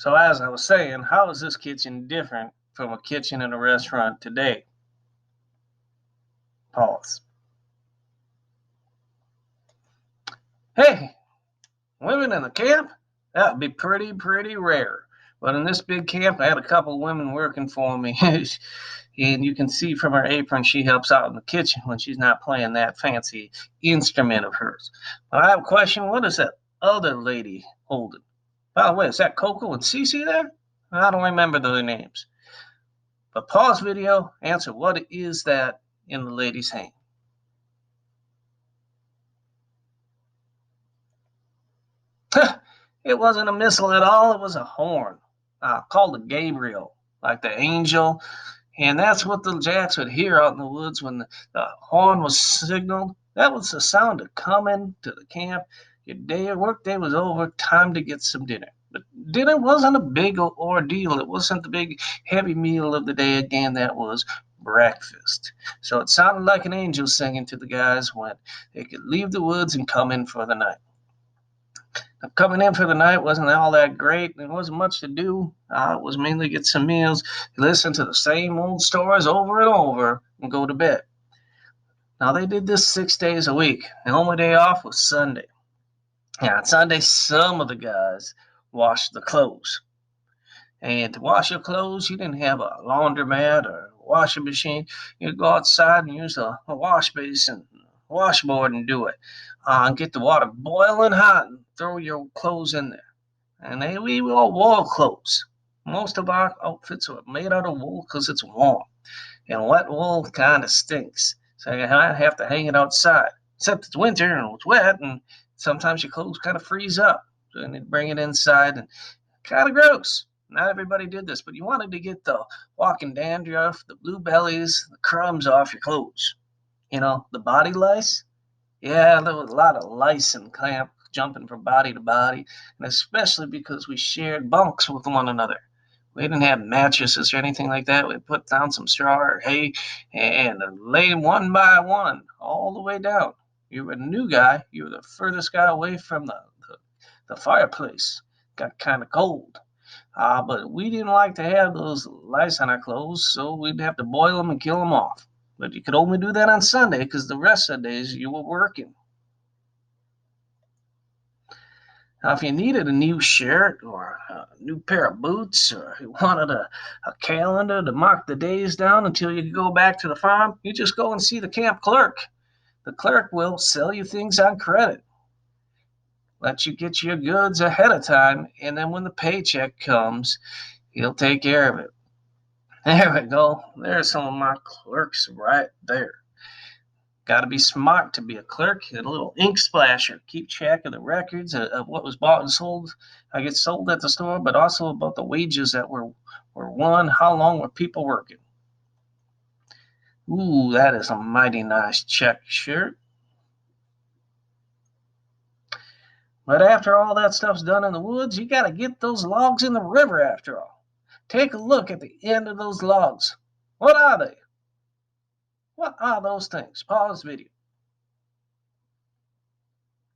So as I was saying, how is this kitchen different from a kitchen in a restaurant today? Pause. Hey, women in the camp? That would be pretty rare. But in this big camp, I had a couple of women working for me. And you can see from her apron, she helps out in the kitchen when she's not playing that fancy instrument of hers. But I have a question. What is that other lady holding? By the way, is that Coco and Cece there? I don't remember their names. But pause video, answer what is that in the lady's hand? It wasn't a missile at all, it was a horn. Called a Gabriel, like the angel. And that's what the Jacks would hear out in the woods when the horn was signaled. That was the sound of coming to the camp. Your work day was over, time to get some dinner. But dinner wasn't a big ordeal. It wasn't the big heavy meal of the day again. That was breakfast. So it sounded like an angel singing to the guys when they could leave the woods and come in for the night. Coming in for the night wasn't all that great. There wasn't much to do. It was mainly get some meals, listen to the same old stories over and over, and go to bed. Now, they did this 6 days a week. The only day off was Sunday. Yeah, on Sunday, some of the guys washed the clothes. And to wash your clothes, you didn't have a laundromat or a washing machine. You'd go outside and use a wash basin, washboard, and do it. And get the water boiling hot and throw your clothes in there. And we all wore clothes. Most of our outfits are made out of wool because it's warm. And wet wool kind of stinks. So you have to hang it outside. Except it's winter and it's wet, and sometimes your clothes kind of freeze up. So you need to bring it inside, and kind of gross. Not everybody did this, but you wanted to get the walking dandruff, the blue bellies, the crumbs off your clothes. You know, the body lice. Yeah, there was a lot of lice in camp, jumping from body to body, and especially because we shared bunks with one another. We didn't have mattresses or anything like that. We'd put down some straw or hay and lay them one by one all the way down. You were a new guy. You were the furthest guy away from the fireplace. Got kind of cold. But we didn't like to have those lice on our clothes, so we'd have to boil them and kill them off. But you could only do that on Sunday because the rest of the days you were working. Now, if you needed a new shirt or a new pair of boots, or you wanted a calendar to mark the days down until you could go back to the farm, you just go and see the camp clerk. The clerk will sell you things on credit, let you get your goods ahead of time, and then when the paycheck comes, he'll take care of it. There we go. There's some of my clerks right there. Got to be smart to be a clerk. A little ink splasher. Keep track of the records of what was bought and sold. I get sold at the store, but also about the wages that were won. How long were people working? Ooh, that is a mighty nice check shirt. But after all that stuff's done in the woods, you got to get those logs in the river after all. Take a look at the end of those logs. What are they? What are those things? Pause video.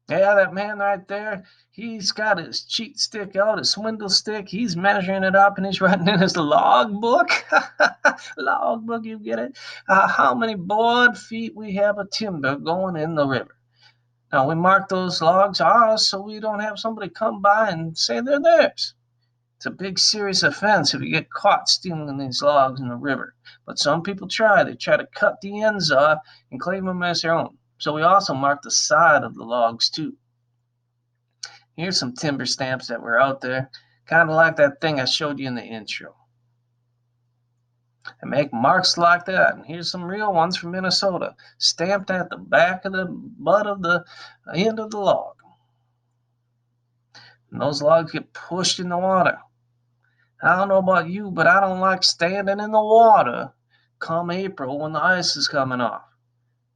Yeah, that man right there, he's got his cheat stick out, his swindle stick. He's measuring it up and he's writing in his log book. Log book, you get it? How many board feet we have of timber going in the river. Now, we mark those logs ours so we don't have somebody come by and say they're theirs. It's a big serious offense if you get caught stealing these logs in the river. But some people try. They try to cut the ends off and claim them as their own. So we also mark the side of the logs too. Here's some timber stamps that were out there, kind of like that thing I showed you in the intro. And make marks like that. And here's some real ones from Minnesota, stamped at the back of the butt of the end of the log. And those logs get pushed in the water. I don't know about you, but I don't like standing in the water come April when the ice is coming off.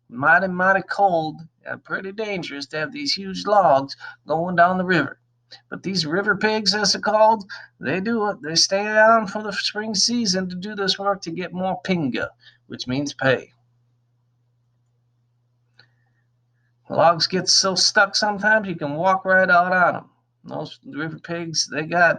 Mighty cold and pretty dangerous to have these huge logs going down the river. But these river pigs, as they're called, they do it. They stay down for the spring season to do this work to get more pinga, which means pay. Logs get so stuck sometimes you can walk right out on them. Those river pigs, they got